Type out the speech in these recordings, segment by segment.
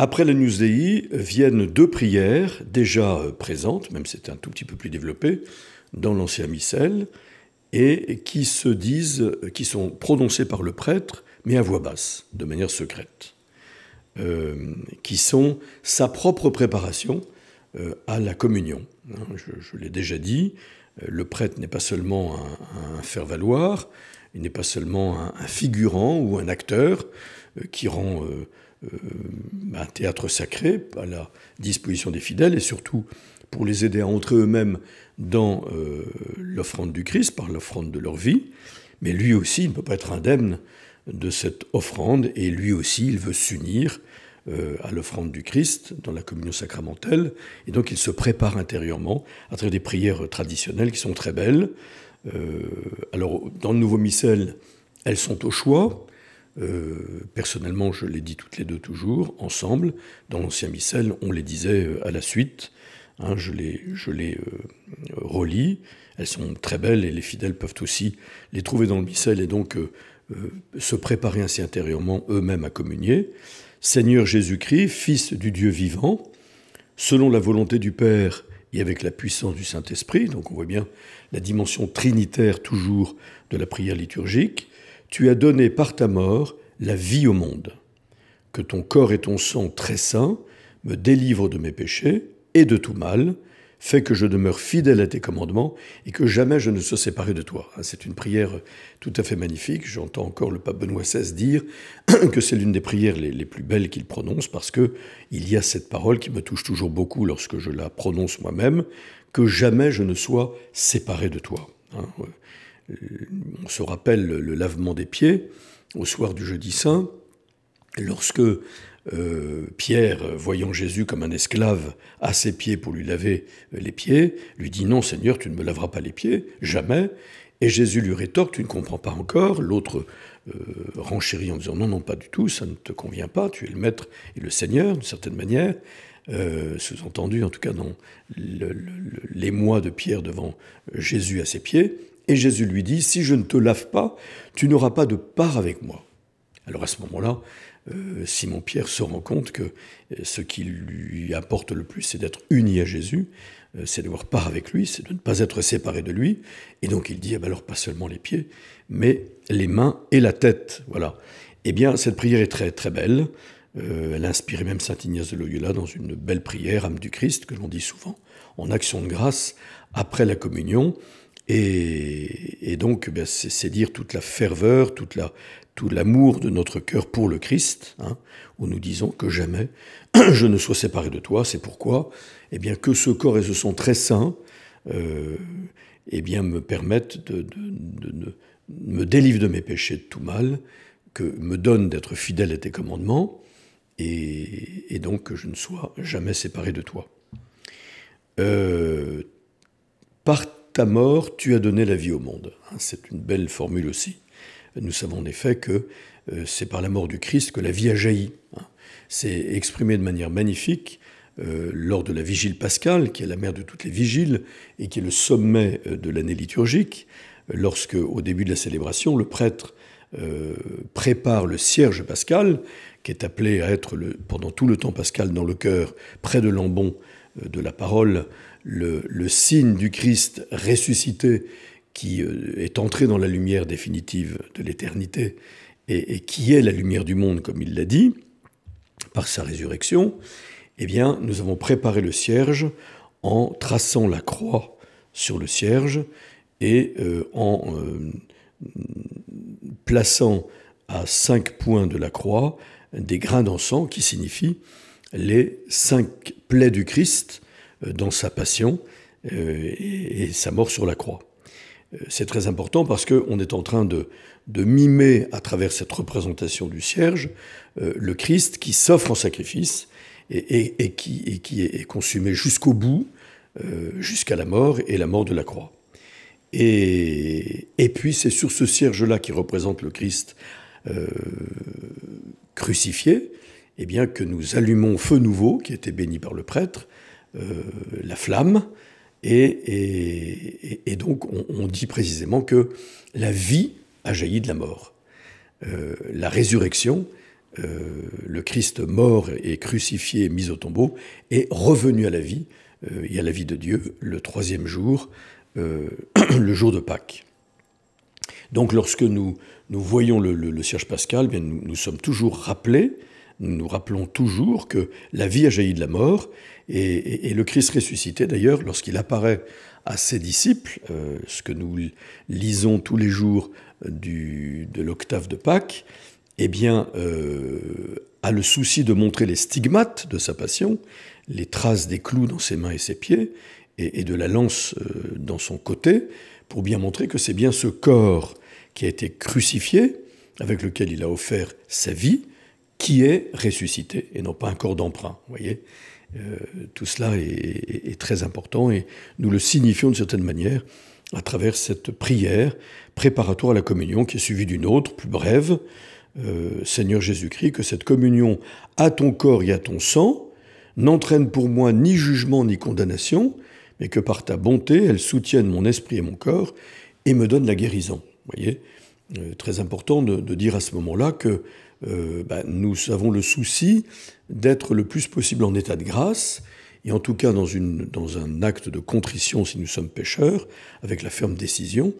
Après l'Agnus Dei viennent deux prières déjà présentes, même si c'est un tout petit peu plus développé, dans l'Ancien Missel, et qui qui sont prononcées par le prêtre, mais à voix basse, de manière secrète, qui sont sa propre préparation à la communion. Je l'ai déjà dit, le prêtre n'est pas seulement un faire-valoir, il n'est pas seulement un figurant ou un acteur qui rend un théâtre sacré à la disposition des fidèles, et surtout pour les aider à entrer eux-mêmes dans l'offrande du Christ, par l'offrande de leur vie. Mais lui aussi, il ne peut pas être indemne de cette offrande, et lui aussi, il veut s'unir à l'offrande du Christ dans la communion sacramentelle, et donc il se prépare intérieurement à travers des prières traditionnelles qui sont très belles. Alors, dans le Nouveau Missel, elles sont au choix. Personnellement, je les dis toutes les deux toujours, ensemble. Dans l'Ancien Missel, on les disait à la suite. Je les relis. Elles sont très belles et les fidèles peuvent aussi les trouver dans le Missel et donc se préparer ainsi intérieurement eux-mêmes à communier. Seigneur Jésus-Christ, Fils du Dieu vivant, selon la volonté du Père et avec la puissance du Saint-Esprit, donc on voit bien la dimension trinitaire toujours de la prière liturgique, tu as donné par ta mort la vie au monde. Que ton corps et ton sang très saints me délivrent de mes péchés et de tout mal, fais que je demeure fidèle à tes commandements et que jamais je ne sois séparé de toi. C'est une prière tout à fait magnifique. J'entends encore le pape Benoît XVI dire que c'est l'une des prières les plus belles qu'il prononce parce qu'il y a cette parole qui me touche toujours beaucoup lorsque je la prononce moi-même, que jamais je ne sois séparé de toi. On se rappelle le lavement des pieds au soir du jeudi saint, lorsque Pierre, voyant Jésus comme un esclave à ses pieds pour lui laver les pieds, lui dit « Non, Seigneur, tu ne me laveras pas les pieds, jamais ». Et Jésus lui rétorque « Tu ne comprends pas encore ». L'autre renchérit en disant « Non, non, pas du tout, ça ne te convient pas, tu es le maître et le Seigneur, d'une certaine manière ». Sous-entendu, en tout cas, dans l'émoi de Pierre devant Jésus à ses pieds. Et Jésus lui dit « Si je ne te lave pas, tu n'auras pas de part avec moi ». Alors à ce moment-là, Simon-Pierre se rend compte que ce qui lui importe le plus, c'est d'être uni à Jésus, c'est d'avoir part avec lui, c'est de ne pas être séparé de lui. Et donc il dit, alors pas seulement les pieds, mais les mains et la tête. Voilà. Eh bien, cette prière est très, très belle. Elle a inspiré même saint Ignace de Loyola dans une belle prière, âme du Christ, que l'on dit souvent, en action de grâce, après la communion. Et donc, c'est dire toute la ferveur, tout l'amour de notre cœur pour le Christ, où nous disons que jamais je ne sois séparé de toi. C'est pourquoi, que ce corps et ce sang très saints, me permettent me délivrer de mes péchés de tout mal, que me donne d'être fidèle à tes commandements, et donc que je ne sois jamais séparé de toi. Par ta mort, tu as donné la vie au monde. C'est une belle formule aussi. Nous savons en effet que c'est par la mort du Christ que la vie a jailli. C'est exprimé de manière magnifique lors de la vigile pascale, qui est la mère de toutes les vigiles et qui est le sommet de l'année liturgique, lorsque, au début de la célébration, le prêtre prépare le cierge pascal, qui est appelé à être pendant tout le temps pascal dans le cœur, près de l'ambon de la parole, le signe du Christ ressuscité qui est entré dans la lumière définitive de l'éternité et qui est la lumière du monde, comme il l'a dit, par sa résurrection, nous avons préparé le cierge en traçant la croix sur le cierge et en plaçant à 5 points de la croix des grains d'encens qui signifient les 5 plaies du Christ dans sa passion et sa mort sur la croix. C'est très important parce qu'on est en train de mimer à travers cette représentation du cierge le Christ qui s'offre en sacrifice et qui est consumé jusqu'au bout, jusqu'à la mort et la mort de la croix. Et puis c'est sur ce cierge-là qui représente le Christ crucifié, que nous allumons feu nouveau, qui a été béni par le prêtre, la flamme, et donc on dit précisément que la vie a jailli de la mort. La résurrection le Christ mort et crucifié, mis au tombeau, est revenu à la vie, et à la vie de Dieu, le troisième jour, le jour de Pâques. Donc lorsque nous voyons le cierge pascal, bien, nous sommes toujours rappelés, nous rappelons toujours que la vie a jailli de la mort, et le Christ ressuscité, d'ailleurs, lorsqu'il apparaît à ses disciples, ce que nous lisons tous les jours de l'octave de Pâques, eh bien, a le souci de montrer les stigmates de sa passion, les traces des clous dans ses mains et ses pieds, et de la lance dans son côté, pour bien montrer que c'est bien ce corps qui a été crucifié, avec lequel il a offert sa vie, qui est ressuscité, et non pas un corps d'emprunt. Vous voyez, tout cela est très important, et nous le signifions d'une certaine manière à travers cette prière préparatoire à la communion, qui est suivie d'une autre, plus brève. Seigneur Jésus-Christ, que cette communion à ton corps et à ton sang n'entraîne pour moi ni jugement ni condamnation, mais que par ta bonté, elle soutienne mon esprit et mon corps et me donne la guérison. Vous voyez, très important de dire à ce moment-là que nous avons le souci d'être le plus possible en état de grâce, et en tout cas dans un acte de contrition si nous sommes pécheurs, avec la ferme décision,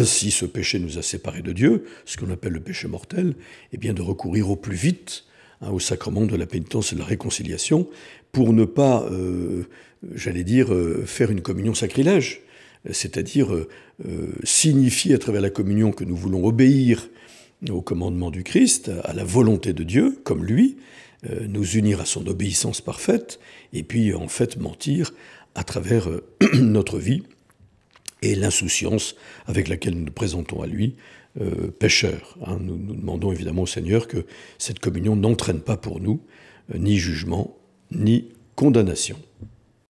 si ce péché nous a séparés de Dieu, ce qu'on appelle le péché mortel, eh bien de recourir au plus vite au sacrement de la pénitence et de la réconciliation, pour ne pas, faire une communion sacrilège, c'est-à-dire signifier à travers la communion que nous voulons obéir au commandement du Christ, à la volonté de Dieu, comme lui, nous unir à son obéissance parfaite, et puis en fait mentir à travers notre vie et l'insouciance avec laquelle nous nous présentons à lui, pécheurs. Nous demandons évidemment au Seigneur que cette communion n'entraîne pas pour nous ni jugement, ni condamnation.